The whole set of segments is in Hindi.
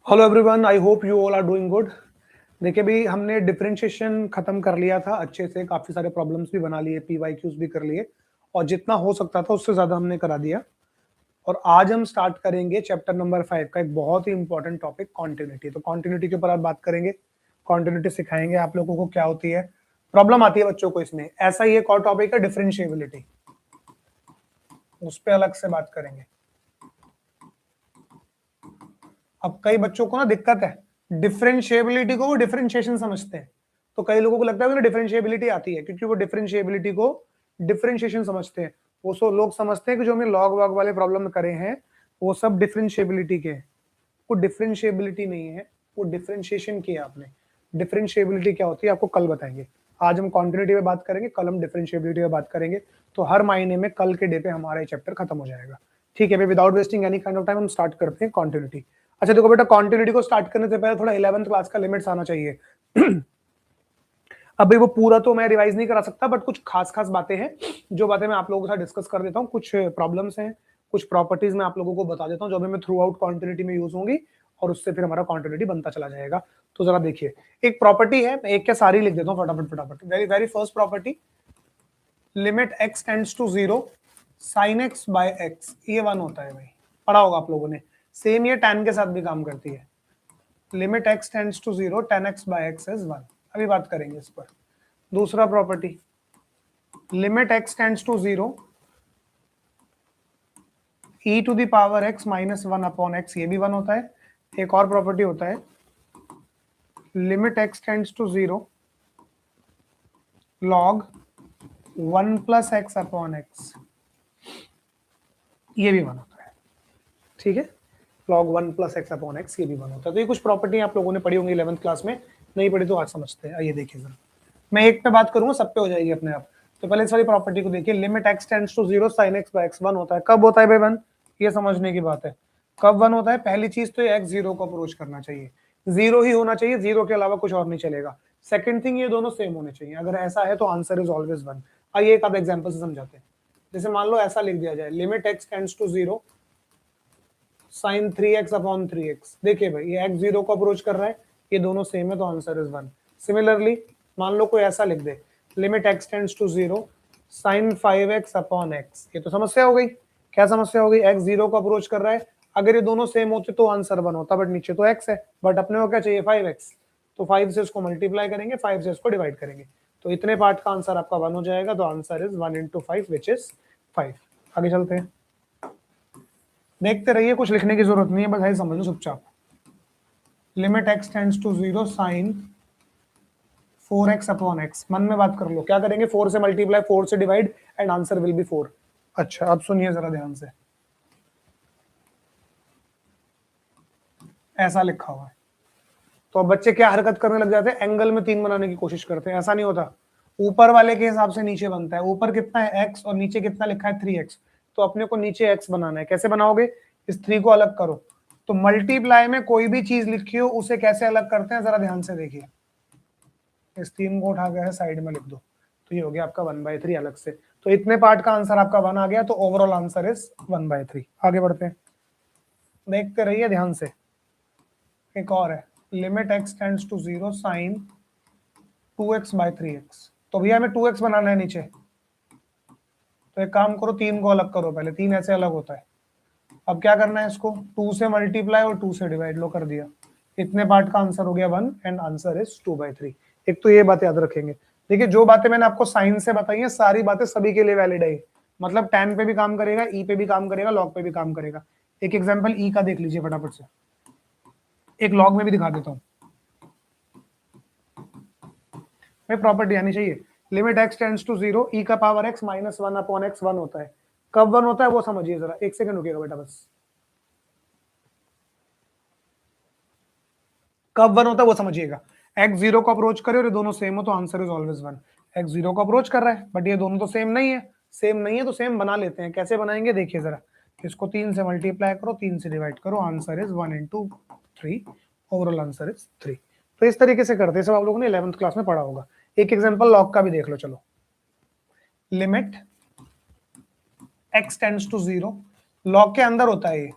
Hello everyone, I hope you all are doing good. देखिए भी हमने डिफरेंशिएशन खत्म कर लिया था अच्छे से, काफी सारे प्रॉब्लम्स भी बना लिए, पीवाईक्यूज भी कर लिए और जितना हो सकता था उससे ज्यादा हमने करा दिया। और आज हम स्टार्ट करेंगे चैप्टर नंबर 5 का एक बहुत ही इंपॉर्टेंट टॉपिक, कॉन्टिन्यूटी। तो कॉन्टिन्यूटी के ऊपर आज बात करेंगे, कॉन्टिन्यूटी सिखाएंगे आप लोगों को क्या होती है, प्रॉब्लम आती है बच्चों को इसमें। ऐसा ही एक और टॉपिक है डिफरेंशिएबिलिटी, उस पर अलग से बात करेंगे। अब कई बच्चों को ना दिक्कत है, डिफरेंशिएबिलिटी को वो डिफरेंशिएशन समझते हैं। तो कई लोगों को लगता है कि डिफरेंशिएबिलिटी आती है क्योंकि वो डिफरेंशिएबिलिटी को डिफरेंशिएशन समझते हैं। वो सो लोग समझते हैं कि जो हमने लॉग वॉग वाले प्रॉब्लम करे हैं वो सब डिफरेंशिएबिलिटी के हैं। वो डिफरेंशिएबिलिटी नहीं है, वो डिफरेंशिएशन किया आपने। डिफरेंशिएबिलिटी क्या होती है आपको कल बताएंगे। आज हम कॉन्टिन्यूटी पे बात करेंगे, कल हम डिफरेंशिएबिलिटी पे बात करेंगे। तो हर महीने में कल के डे पे हमारा ये चैप्टर खत्म हो जाएगा। ठीक है, without wasting any kind of time हम स्टार्ट करते हैं कॉन्टिन्यूटी। अच्छा देखो बेटा, कॉन्टिन्यूटी को स्टार्ट करने से पहले थोड़ा 11th क्लास का लिमिट्स आना चाहिए। अभी वो पूरा तो मैं रिवाइज नहीं करा सकता, बट कुछ खास खास बातें हैं जो बातें मैं आप लोगों के साथ डिस्कस कर देता हूँ। कुछ प्रॉब्लम्स हैं, कुछ प्रॉपर्टीज मैं आप लोगों को बता देता हूँ जो भी मैं थ्रू आउट कॉन्टिन्यूटी में यूज होंगी और उससे फिर हमारा कॉन्टिन्यूटी बनता चला जाएगा। तो जरा देखिए, एक प्रॉपर्टी है, मैं एक क्या सारी लिख देता हूँ फटाफट फटाफट। Very very first property, limit x tends to 0 sin x by x, ये 1 होता है भाई, पढ़ा होगा आप लोगों ने। सेम ये tan के साथ भी काम करती है। Limit x tends to 0 tan x by x is 1। अभी बात करेंगे इस पर। दूसरा property, limit x tends to 0 e to the power x minus 1 upon x, ये भी 1 होता है। एक और प्रॉपर्टी होता है, limit x tends to 0 log 1 plus x upon x, ये भी 1 होता है। ठीक है, log 1 plus x upon x, ये भी 1 होता है। तो ये कुछ प्रॉपर्टी आप लोगों ने पढ़ी होंगी 11th क्लास में, नहीं पढ़ी तो आज समझते हैं। आइए देखिए जरा, मैं एक पे बात करूंगा, सब पे हो जाएगी अपने आप। तो पहले इस वाली प्रॉपर्टी को देखिए, limit x tends to 0 sin x by x 1 होता है। कब होता है भाई 1? ये समझने की बात है, कब 1 होता है। पहली चीज तो ये x 0 को अप्रोच करना चाहिए, 0 ही होना चाहिए, 0 के अलावा कुछ और नहीं चलेगा। सेकंड थिंग, ये दोनों सेम होने चाहिए। अगर ऐसा है तो आंसर इज ऑलवेज 1। आइए एक आध एग्जांपल से समझाते हैं। जैसे मान लो ऐसा लिख दिया जाए, limit x tends to 0 sin 3x upon 3x। देखिए भाई, ये x 0 को अप्रोच कर रहा है, ये दोनों सेम है तो आंसर इज 1। सिमिलरली मान लो कोई ऐसा लिख दे, limit x tends to 0 sin 5x upon x, ये तो समस्या हो गई। क्या समस्या हो गई? x 0 को अप्रोच कर रहा है, अगर ये दोनों सेम होते तो आंसर 1 होता, बट नीचे तो x है, बट अपने को क्या चाहिए? 5x। तो 5 से इसको मल्टीप्लाई करेंगे, 5 से इसको डिवाइड करेंगे, तो इतने पार्ट का आंसर आपका 1 हो जाएगा। तो answer is 1 into 5 which is 5। आगे चलते हैं, देखते रहिए, कुछ लिखने की जरूरत नहीं है, बस भाई समझ लो चुपचाप। Limit x tends to 0 sin 4x upon x, मन में बात कर लो, क्या करेंगे? 4 से मल्टीप्लाई, 4 से divide, and answer will be 4। अच्छा अब सुनिए जरा ध्यान से, ऐसा लिखा हुआ है तो अब बच्चे क्या हरकत करने लग जाते हैं? एंगल में 3 बनाने की कोशिश करते हैं। ऐसा नहीं होता, ऊपर वाले के हिसाब से नीचे बनता है। ऊपर कितना है? x, और नीचे कितना लिखा है? 3x। तो अपने को नीचे x बनाना है। कैसे बनाओगे? इस 3 को अलग करो। तो मल्टीप्लाई में कोई भी चीज लिखी हो उसे कैसे अलग करते हैं, जरा ध्यान से देखिए। इस 3 को उठा गया है, साइड में लिख दो, तो ये हो गया आपका 1/3 अलग से। तो इतने पार्ट का आंसर आपका 1 आ गया, तो ओवरऑल आंसर इज 1/3। आगे बढ़ते हैं, देखते रहिए ध्यान से। एक और है, limit x tends to 0 sin 2x by 3x। तो भैया हमें 2x बनाना है नीचे, तो एक काम करो, 3 को अलग करो पहले, 3 ऐसे अलग होता है। अब क्या करना है? इसको 2 से मल्टीप्लाई और 2 से डिवाइड, लो कर दिया। इतने पार्ट का आंसर हो गया 1 एंड आंसर इज 2/3। एक तो ये बात याद रखेंगे। देखिए जो बातें मैंने आपको साइन से बताई हैं, सारी बातें सभी के लिए वैलिड है। मतलब tan पे भी काम करेगा, e पे भी काम करेगा, log पे भी काम करेगा। एक एग्जांपल e का देख लीजिए फटाफट से, एक log में भी दिखा देता हूँ। प्रॉपर्टी आनी चाहिए, limit x tends to 0 e का power x minus 1 upon x 1 होता है। कब 1 होता है वो समझिए जरा, एक सेकंड रुकिएगा बेटा बस। कब 1 होता है वो समझिएगा। x 0 को अप्रोच करे और ये दोनों सेम हो तो आंसर इज ऑलवेज 1। x 0 को अप्रोच कर रहा है, बट ये दोनों तो सेम नहीं है। सेम नहीं है तो सेम बना लेते हैं। कैसे बनाएंगे देखिए जरा, इसको 3 से मल्टीप्लाई करो, 3 से डिवाइड करो, answer is 1 into 3, overall answer is 3। तो इस तरीके से करते हैं, सब आप लोगों ने 11th क्लास में पढ़ा होगा। एक एग्जाम्पल लॉग का भी देख लो, चलो। Limit x tends to 0, log के अंदर होता है ये,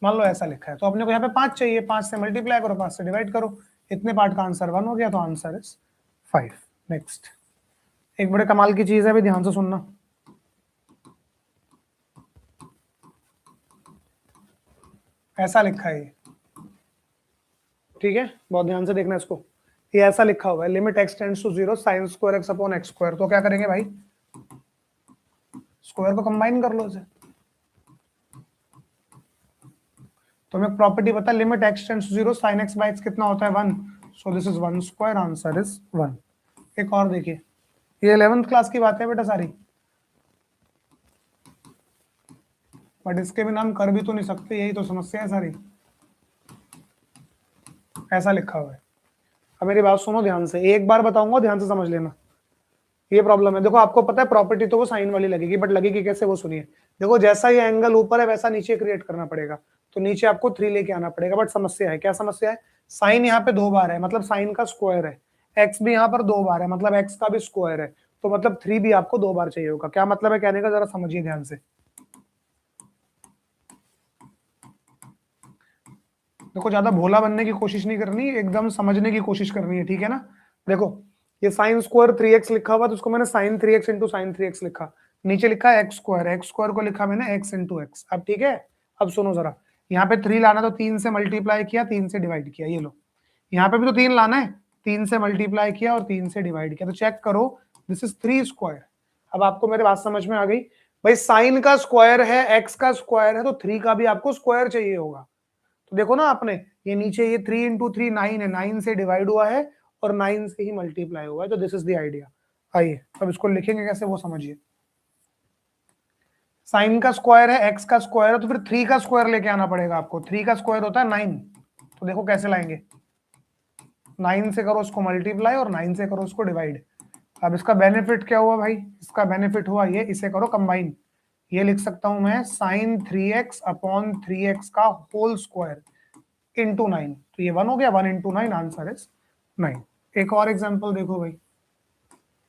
मान लो ऐसा लिखा है, तो अपने को यहाँ पे 5 चाहिए, 5 से मल्टीप्लाई करो, 5 से डिवाइड करो, इतने पार्ट का आंसर 1 हो गया, तो आंसर इज 5। नेक्स्ट, एक बड़े कमाल की चीज है, भी ध्यान से सुनना। ऐसा लिखा है ये, ठीक है, बहुत ध्यान से देखना इसको। ये ऐसा लिखा हुआ है, limit x tends to 0 sine square x upon x square. तो क्या करेंगे भाई, स्क्वायर को कंबाइन कर लो इसे। तो हमें प्रॉपर्टी पता है, limit x tends to 0 sine x by x कितना होता है 1, so this is 1 square, answer is 1। एक और देखिए, ये 11th क्लास की बात है बेटा सारी, बट इसके बिना हम कर भी तो नहीं सकते, यही तो समस्या है सारी। ऐसा लिखा हुआ है, अब मेरी बात सुनो ध्यान से, एक बार बताऊंगा ध्यान से समझ लेना। ये प्रॉब्लम है, देखो आपको पता है प्रॉपर्टी तो वो साइन वाली लगेगी, बट लगेगी कैसे वो सुनिए। देखो जैसा ये एंगल ऊपर है वैसा नीचे क्रिएट करना पड़ेगा, तो नीचे आपको 3 लेके आना पड़ेगा। बट समस्या है, क्या समस्या है, साइन यहाँ पे 2 बार है, मतलब साइन का स्क्वायर है, एक्स भी यहाँ पर 2 बार है, मतलब एक्स का भी स्क्वायर है, तो मतलब 3 भी आपको 2 बार चाहिए होगा। क्या मतलब है कहने का, जरा समझिए ध्यान से। देखो ज्यादा भोला बनने की कोशिश नहीं करनी, एकदम समझने की कोशिश करनी है, ठीक है ना। देखो ये साइन स्क्वायर 3x लिखा हुआ, तो उसको मैंने sign 3x into sine 3x लिखा, नीचे लिखा है एक्स स्क्वायर को लिखा मैंने x इंटू एक्स। अब ठीक है, अब सुनो जरा, यहाँ पे 3 लाना, तो 3 से मल्टीप्लाई किया, 3 से डिवाइड किया, ये लो। यहाँ पे भी तो 3 लाना है, 3 से मल्टीप्लाई किया और 3 से डिवाइड किया, तो चेक करो, दिस इज 3 स्क्वायर। अब आपको मेरी बात समझ में आ गई भाई, साइन का स्क्वायर है, एक्स का स्क्वायर है, तो 3 का भी आपको स्क्वायर चाहिए होगा। तो देखो ना आपने, ये नीचे ये 3 इंटू 3 9 है, 9 से डिवाइड हुआ है और 9 से ही मल्टीप्लाई हुआ है, तो दिस इज द आइडिया। आइए अब इसको लिखेंगे कैसे वो समझिए। साइन का स्क्वायर है, एक्स का स्क्वायर है, तो फिर 3 का स्क्वायर लेके आना पड़ेगा आपको। 3 का स्क्वायर होता है 9, तो देखो कैसे लाएंगे, 9 से करो उसको मल्टीप्लाई और 9 से करो उसको डिवाइड। अब इसका बेनिफिट क्या हुआ भाई, इसका बेनिफिट हुआ ये, इसे करो कंबाइन, ये लिख सकता हूं मैं साइन 3x अपॉन 3x का होल स्क्वायर इंटू 9, तो ये 1 हो गया, 1 इंटू 9, आंसर इज 9। एक और एग्जांपल देखो भाई,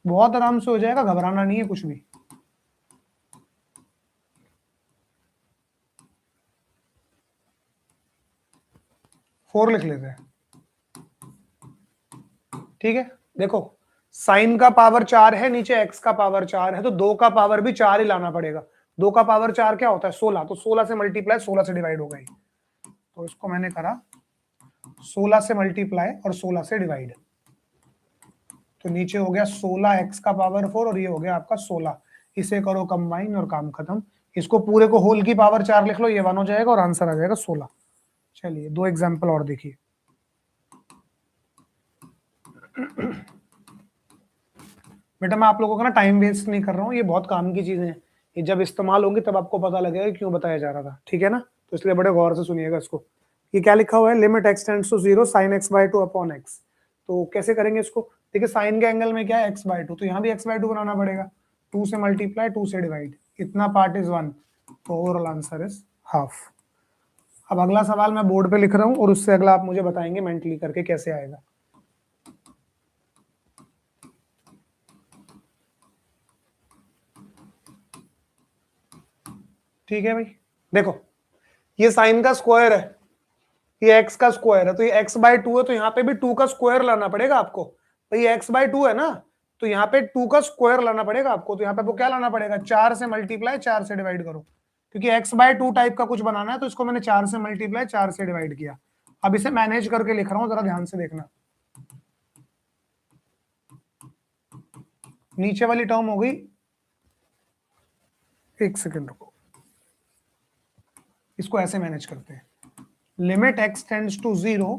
बहुत आराम से हो जाएगा, घबराना नहीं है कुछ भी। फोर लिख लेते हैं, ठीक है। देखो साइन का पावर 4 है, नीचे एक्स का पावर 4 है, तो 2 का पावर भी 4 ही लाना पड़ेगा। 2 का पावर 4 क्या होता है 16, तो 16 से मल्टीप्लाई 16 से डिवाइड हो गई, तो इसको मैंने करा 16 से मल्टीप्लाई और 16 से डिवाइड, तो नीचे हो गया 16 एक्स का पावर 4 और ये हो गया आपका 16। इसे करो कंबाइन और काम खत्म। इसको पूरे को होल की पावर 4 लिख लो, ये 1 हो जाएगा और आंसर आ जाएगा 16। चलिए 2 एग्जाम्पल और देखिए। बेटा मैं आप लोगों का ना टाइम वेस्ट नहीं कर रहा हूँ, ये बहुत काम की चीजें हैं, ये जब इस्तेमाल होंगी तब आपको पता लगेगा क्यों बताया जा रहा था, ठीक है ना। तो इसलिए बड़े गौर से सुनिएगा इसको। ये क्या लिखा हुआ है, limit x tends to 0 sine x by 2 upon x. तो कैसे करेंगे इसको, देखिए साइन के एंगल में क्या है एक्स बाय 2, तो यहाँ भी एक्स बाय 2 बनाना पड़ेगा, 2 से मल्टीप्लाई 2 से डिवाइड, इतना पार्ट इज 1, तो ओवरऑल आंसर इज हाफ। अब अगला सवाल मैं बोर्ड पे लिख रहा हूँ और उससे अगला आप मुझे बताएंगे मेंटली करके कैसे आएगा। ठीक है भाई, देखो ये साइन का स्क्वायर है, ये एक्स का स्क्वायर है, तो ये एक्स बाय 2 है, तो यहाँ पे भी 2 का स्क्वायर लाना पड़ेगा आपको। तो ये एक्स बाय 2 है ना, तो यहाँ पे 2 का स्क्वायर लाना पड़ेगा आपको, तो यहाँ पे आपको क्या लाना पड़ेगा, 4 से मल्टीप्लाई 4 से डिवाइड करो, क्योंकि एक्स बाय 2 टाइप का कुछ बनाना है, तो इसको मैंने 4 से मल्टीप्लाई 4 से डिवाइड किया। अब इसे मैनेज करके लिख रहा हूँ, जरा ध्यान से देखना। नीचे वाली टर्म हो गई, एक सेकेंड रुको, इसको ऐसे मैनेज करते हैं, limit x tends to 0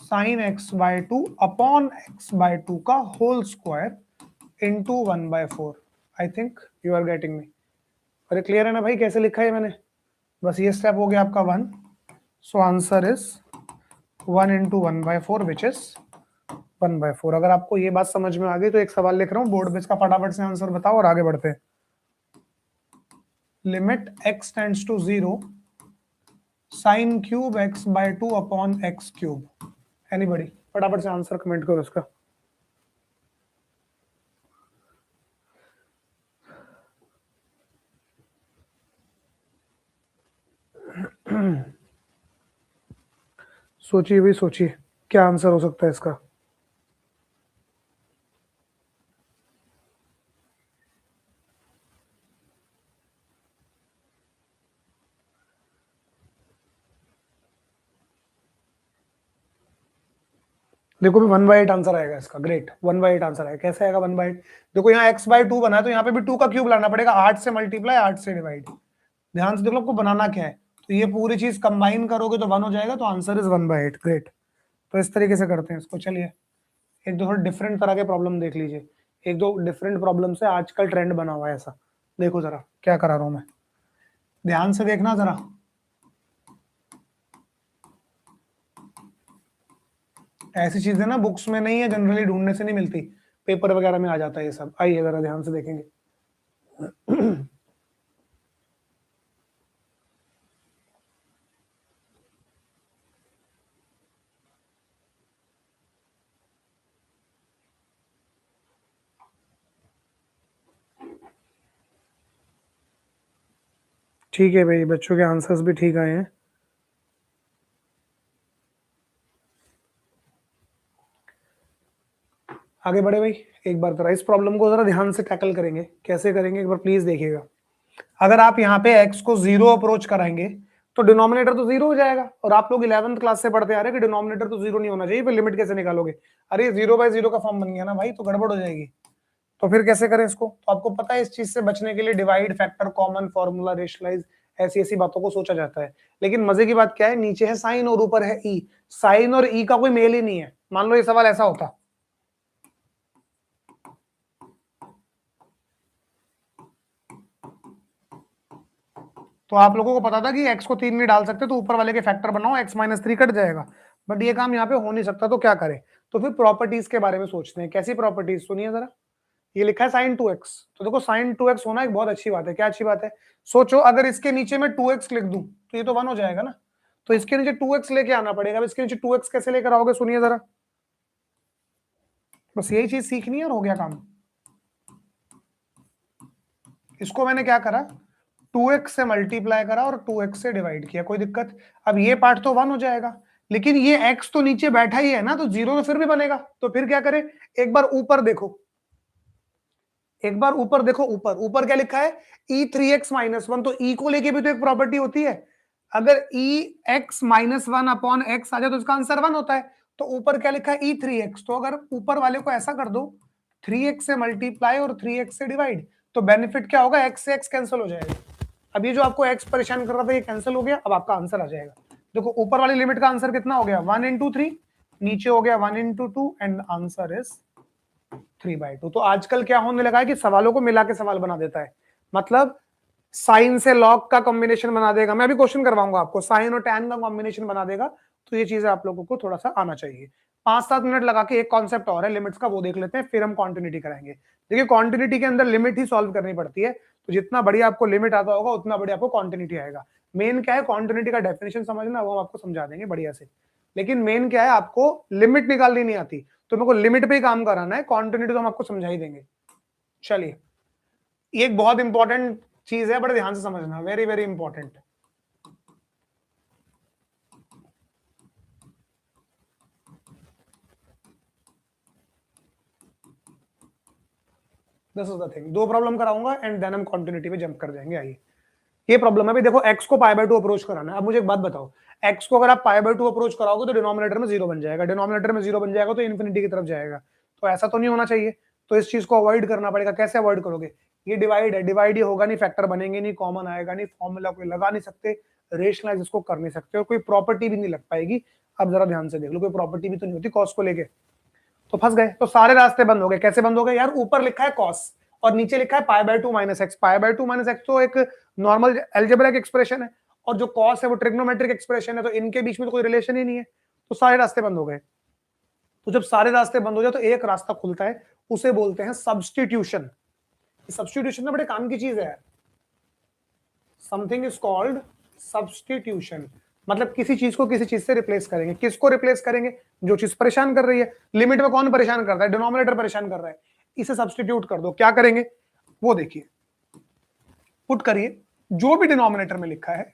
sine x by 2 upon x by 2 का whole square into 1/4। I think you are getting me. अरे क्लियर है ना भाई, कैसे लिखा है मैंने, बस ये स्टेप हो गया आपका 1, so answer is 1 into 1/4 which is 1/4। अगर आपको ये बात समझ में आ गई तो एक सवाल लिख रहा हूँ बोर्ड पे, इसका फटाफट से आंसर बताओ और आगे बढ़ते हैं। Limit x tends to 0 sine cube x by 2 upon x cube. Anybody फटाफट से आंसर कमेंट करो इसका। सोचिए भाई सोचिए, क्या आंसर हो सकता है इसका। देखो भी 1/8 आंसर आएगा इसका। ग्रेट, 1/8 आंसर आएगा। कैसे आएगा 1/8? देखो यहाँ x/2 बना है तो यहाँ पे भी 2 का क्यूब लाना पड़ेगा, 8 से मल्टीप्लाई 8 से डिवाइड। ध्यान से देख लो आपको बनाना क्या है। तो ये पूरी चीज कंबाइन करोगे तो 1 हो जाएगा, तो आंसर इज 1/8। ग्रेट। तो इस तरीके से करते हैं इसको। चलिए एक दो थोड़ा डिफरेंट तरह के प्रॉब्लम देख लीजिए। एक दो डिफरेंट प्रॉब्लम से आजकल ट्रेंड बना हुआ है ऐसा। देखो जरा क्या करा रहा हूं मैं, ध्यान से देखना जरा। ऐसी चीजें ना बुक्स में नहीं है, जनरली ढूंढने से नहीं मिलती, पेपर वगैरह में आ जाता है ये सब। आइए जरा ध्यान से देखेंगे। ठीक है भाई, बच्चों के आंसर्स भी ठीक आए हैं। आगे बढ़े भाई। एक बार जरा इस प्रॉब्लम को जरा ध्यान से टैकल करेंगे। कैसे करेंगे एक बार प्लीज देखिएगा। अगर आप यहाँ पे x को 0 अप्रोच कराएंगे तो डिनोमिनेटर तो 0 हो जाएगा। और आप लोग 11th क्लास से पढ़ते आ रहे हैं कि डिनोमिनेटर तो 0 नहीं होना चाहिए, फिर लिमिट कैसे निकालोगे? अरे 0/0 का फॉर्म बन गया ना भाई, तो गड़बड़ हो जाएगी। तो फिर कैसे करें इसको? तो आपको पता है इस चीज से बचने के लिए divide, factor, common, formula, rationalise, ऐसी ऐसी बातों को सोचा जाता है। लेकिन मजे की बात क्या है, नीचे है साइन और ऊपर है ई। साइन और ई का कोई मेल ही नहीं है। मान लो ये सवाल ऐसा होता, तो आप लोगों को पता था कि x को 3 नहीं डाल सकते, तो ऊपर वाले के फैक्टर बनाओ, x-3 कट जाएगा। बट ये काम यहाँ पे हो नहीं सकता, तो क्या करें? तो फिर प्रॉपर्टीज के बारे में सोचते हैं। कैसी प्रॉपर्टीज? सुनिए जरा। ये लिखा है sin 2x, तो देखो sin 2x होना एक बहुत अच्छी बात है। क्या अच्छी बात है? सोचो अगर इसके नीचे मैं 2x लिख दूं तो ये तो 1 हो जाएगा ना। तो इसके नीचे 2x लेके आना पड़ेगा। अब इसके नीचे 2x कैसे लेकर आओगे? सुनिए जरा, बस यही चीज सीखनी है और हो गया काम। इसको मैंने क्या करा, 2x से मल्टीप्लाई करा और 2x से डिवाइड किया। कोई दिक्कत? अब ये पार्ट तो 1 हो जाएगा, लेकिन ये x तो नीचे बैठा ही है ना, तो 0 तो फिर भी बनेगा। तो फिर क्या करें? एक बार ऊपर देखो, एक बार ऊपर देखो। ऊपर ऊपर क्या लिखा है? e3x-1। तो e को लेके भी तो एक प्रॉपर्टी होती है। अगर e(x-1) आ जाए तो इसका आंसर 1 होता है। तो ऊपर क्या लिखा है? e3x। तो अगर ऊपर वाले को ऐसा कर दो, 3x से मल्टीप्लाई और 3x से डिवाइड, तो बेनिफिट क्या होगा? x से x कैंसिल हो जाएगा। अब ये जो आपको x परेशान कर रहा था ये कैंसिल हो गया। अब आपका आंसर आ जाएगा। देखो ऊपर वाली लिमिट का आंसर कितना हो गया? 1 × 3, नीचे हो गया 1 × 2 एंड आंसर इज 3/2। तो आजकल क्या होने लगा है कि सवालों को मिला के सवाल बना देता है। मतलब साइन से लॉग का कॉम्बिनेशन बना देगा। मैं अभी क्वेश्चन करवाऊंगा आपको, साइन और टैन का कॉम्बिनेशन बना देगा। तो ये चीजें आप लोगों को थोड़ा सा आना चाहिए। 5-7 मिनट लगा के एक कॉन्सेप्ट और है लिमिट्स का, वो देख लेते हैं, फिर हम कॉन्टिन्यूटी कराएंगे। देखिए कॉन्टिन्यूटी के अंदर लिमिट ही सॉल्व करनी पड़ती है। तो जितना बढ़िया आपको लिमिट आता होगा उतना बढ़िया आपको कॉन्टिन्यूटी आएगा। मेन क्या है, कॉन्टिन्यूटी का डेफिनेशन समझना, वो हम आपको समझा देंगे बढ़िया से। लेकिन मेन क्या है, आपको लिमिट निकालनी नहीं आती तो मेरे को लिमिट पे ही काम कराना है। कॉन्टिन्यूटी तो हम आपको समझा ही देंगे। चलिए, ये एक बहुत इंपॉर्टेंट चीज है, बड़े ध्यान से समझना, very very important. This is the thing. दो प्रॉब्लम कराऊंगा एंड देन हम कंटिन्यूटी पे जंप कर जाएंगे। आइए, ये प्रॉब्लम है भाई। देखो x को π/2 अप्रोच कराना है। अब मुझे एक बात बताओ, x को अगर आप π/2 अप्रोच कराओगे तो डिनोमिनेटर में 0 बन जाएगा। डिनोमिनेटर में 0 बन जाएगा तो इन्फिनिटी की तरफ जाएगा। तो ऐसा तो नहीं होना चाहिए। तो इस चीज को अवॉइड करना पड़ेगा। कैसे अवॉइड करोगे? ये डिवाइड है, डिवाइड ये होगा नहीं, फैक्टर बनेंगे नहीं, कॉमन आएगा नहीं, फॉर्मूला कोई लगा नहीं सकते, रेशनलाइज इसको कर नहीं सकते, और कोई प्रॉपर्टी भी नहीं लग पाएगी। अब जरा ध्यान से देख लो, कोई प्रॉपर्टी भी तो नहीं होती कॉस को लेके। तो फंस गए। तो सारे रास्ते बंद हो गए। कैसे बंद हो गए यार? ऊपर लिखा है कॉस और नीचे लिखा है π/2 - x। π/2 - x तो एक नॉर्मल अलजेब्रिक एक्सप्रेशन है, और जो कॉस है वो ट्रिग्नोमेट्रिक एक्सप्रेशन है। तो इनके बीच में तो कोई रिलेशन ही नहीं है। तो सारे रास्ते बंद हो गए। तो जब सारे रास्ते बंद हो जाए तो एक रास्ता खुलता है, उसे बोलते हैं सब्स्टिट्यूशन। सब्स्टिट्यूशन ना बड़े काम की चीज है। Something is called substitution. मतलब किसी चीज को किसी चीज से रिप्लेस करेंगे। किसको रिप्लेस करेंगे? जो चीज परेशान कर रही है। लिमिट में कौन परेशान कर रहा है? डिनोमिनेटर परेशान कर रहा है। इसे सब्स्टिट्यूट कर दो। क्या करेंगे वो देखिए। पुट करिए जो भी डिनोमिनेटर में लिखा है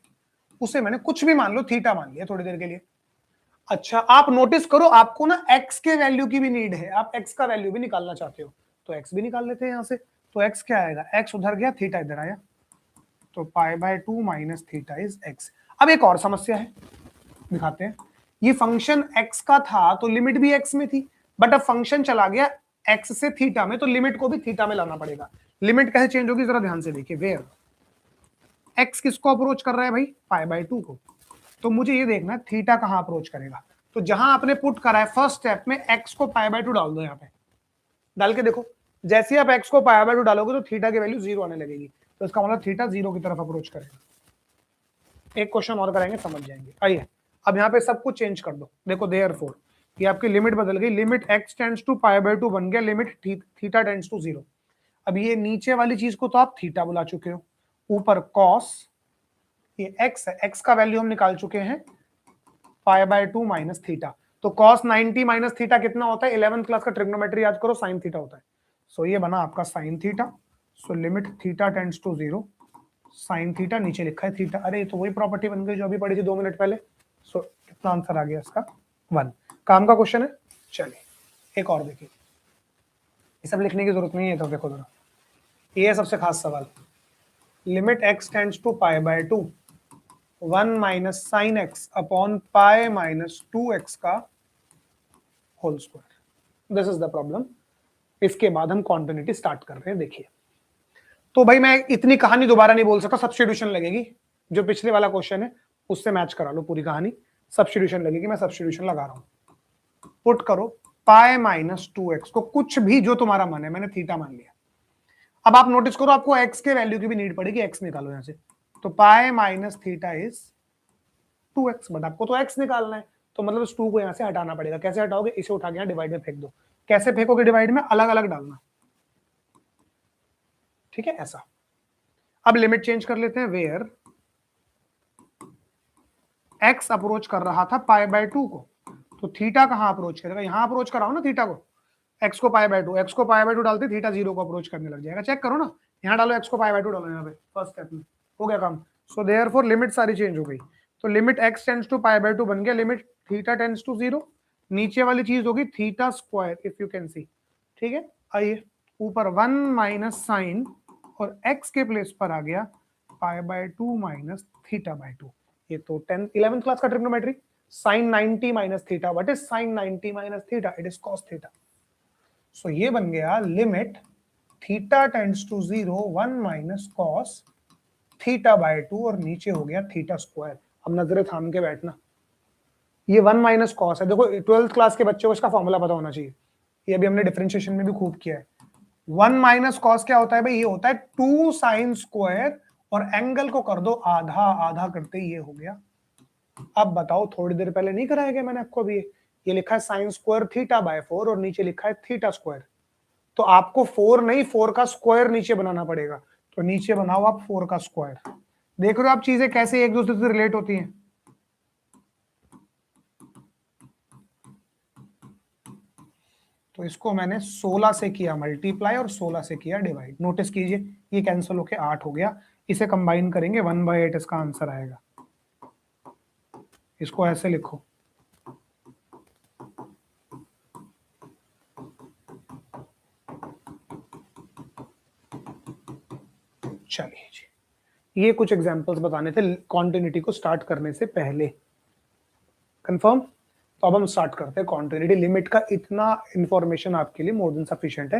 उसे मैंने कुछ भी मान लो थीटा मान लिया थोड़ी देर के लिए। अच्छा, आप नोटिस करो, आपको ना x के वैल्यू की भी नीड है, आप x का वैल्यू भी निकालना चाहते हो, तो x भी निकाल लेते हैं यहां से। तो x क्या आएगा, x उधर गया, थीटा इधर आया, तो π/2 माइनस थीटा इज x। अब एक और समस्या है, दिखाते हैं। ये फंक्शन x का था तो लिमिट भी x में थी, बट अब फंक्शन चला गया x से थीटा में, तो लिमिट को भी थीटा में लाना पड़ेगा। लिमिट कैसे चेंज होगी जरा ध्यान से देखिए। वेयर x किसको अप्रोच कर रहा है भाई, π/2 को, तो मुझे ये देखना है थीटा कहां अप्रोच करेगा। तो जहां आपने पुट करा है फर्स्ट स्टेप में x को π/2 डाल दो, यहां पे डाल के देखो, जैसे ही आप x को π/2 डालोगे तो थीटा की वैल्यू 0 आने लगेगी, तो इसका मतलब थीटा 0 की तरफ अप्रोच करेगा। एक क्वेश्चन और कराएंगे, समझ जाएंगे। आइए अब यहाँ पे सब कुछ चेंज कर दो, देखो देयरफॉर ये आपकी लिमिट बदल गई, लिमिट x टेंड्स टू π/2 बन गया लिमिट थीटा टेंड्स टू 0। अब ये नीचे वाली चीज को तो आप थीटा बुला चुके हो, ऊपर cos, ये x है, x का वैल्यू हम निकाल चुके हैं π/2 माइनस थीटा। तो cos 90 माइनस थीटा कितना होता है, 11th क्लास का ट्रिग्नोमेट्री याद करो, साइन थीटा होता है। सो ये बना आपका sine theta. So limit theta tends to 0, sine theta, नीचे लिखा है थीटा। अरे तो वही प्रॉपर्टी बन गई जो अभी पढ़ी थी 2 मिनट पहले। सो कितना आंसर आ गया इसका, 1। काम का क्वेश्चन है। चलिए एक और देखिए, ये सब लिखने की जरूरत नहीं है, तो देखो जरा, ये है सबसे खास सवाल। Limit x tends to π/2 1 minus sine x upon pi minus 2x का whole square, this is the problem. इसके बाद हम कॉन्टिन्यूटी स्टार्ट कर रहे हैं। देखिए तो भाई मैं इतनी कहानी दोबारा नहीं बोल सकता, सब्स्टिट्यूशन लगेगी, जो पिछले वाला क्वेश्चन है उससे मैच करा लो पूरी कहानी, सब्स्टिट्यूशन लगेगी, मैं सब्स्टिट्यूशन लगा रहा हूं। पुट करो पाई माइनस 2x को, कुछ भी जो तुम्हारा मन है, मैंने थीटा मान लिया। अब आप नोटिस करो, आपको x के वैल्यू की भी नीड पड़ेगी, x निकालो यहां से, तो pi minus theta is 2x, but आपको तो x निकालना है, तो मतलब इस 2 को यहां से हटाना पड़ेगा। कैसे हटाओगे, इसे उठा के यहां डिवाइड में फेंक दो। कैसे फेंकोगे डिवाइड में, अलग अलग डालना, ठीक है ऐसा। अब लिमिट चेंज कर लेते हैं, वेयर x अप्रोच कर रहा था π/2 को, तो थीटा कहां अप्रोच करेगा, यहां अप्रोच कराओ ना थीटा को, x को π/2, x को π/2 डालते थीटा 0 को अप्रोच करने लग जाएगा। चेक करो ना, यहां डालो x को π/2 डालो यहां पे फर्स्ट स्टेप में, हो गया काम। सो देयरफॉर लिमिट सारी चेंज हो गई, तो लिमिट x टेंड्स टू π/2 बन गया लिमिट थीटा टेंड्स टू 0, नीचे वाली चीज होगी theta square, if you can see, ठीक है। आइए ऊपर 1 माइनस साइन और x के प्लेस पर आ गया π/2 माइनस थीटा/2। ये तो 11th क्लास का trigonometry, sin 90 minus theta, what is sin 90 minus theta, it is cos theta. So ये बन गया limit theta tends to 0 1 minus cos थीटा/2, और नीचे हो गया थीटा स्क्वायर। अब नजरें थाम के बैठना, ये 1 माइनस कॉस है, देखो 12th क्लास के बच्चे को इसका फॉर्मूला पता होना चाहिए, ये अभी हमने डिफरेंशिएशन में भी खूब किया है। 1 माइनस कॉस क्या होता है भाई, ये होता है 2 साइन स्क्वायर, और एंगल को कर दो आधा, आधा करते ही ये हो गया। अब बताओ, थोड़ी देर पहले नहीं कराया गया मैंने आपको भी, ये लिखा है साइन स्क्वायर थीटा/4 और नीचे लिखा है थीटा स्क्वायर, तो आपको 4 नहीं 4 का स्क्वायर नीचे बनाना पड़ेगा, तो नीचे बनाओ आप 4 का स्क्वायर। देख रहे हो आप चीजें कैसे एक दूसरे से रिलेट होती हैं। तो इसको मैंने 16 से किया मल्टीप्लाई और 16 से किया डिवाइड, नोटिस कीजिए ये कैंसिल होके 8 हो गया, इसे कंबाइन करेंगे 1/8 इसका आंसर आएगा। इसको ऐसे लिखो, चलिए जी, ये कुछ एग्जांपल्स बताने थे कॉन्टिन्यूटी को स्टार्ट करने से पहले, कंफर्म। तो अब हम स्टार्ट करते हैं कॉन्टिन्यूटी। लिमिट का इतना इंफॉर्मेशन आपके लिए मोर देन सफिशिएंट है।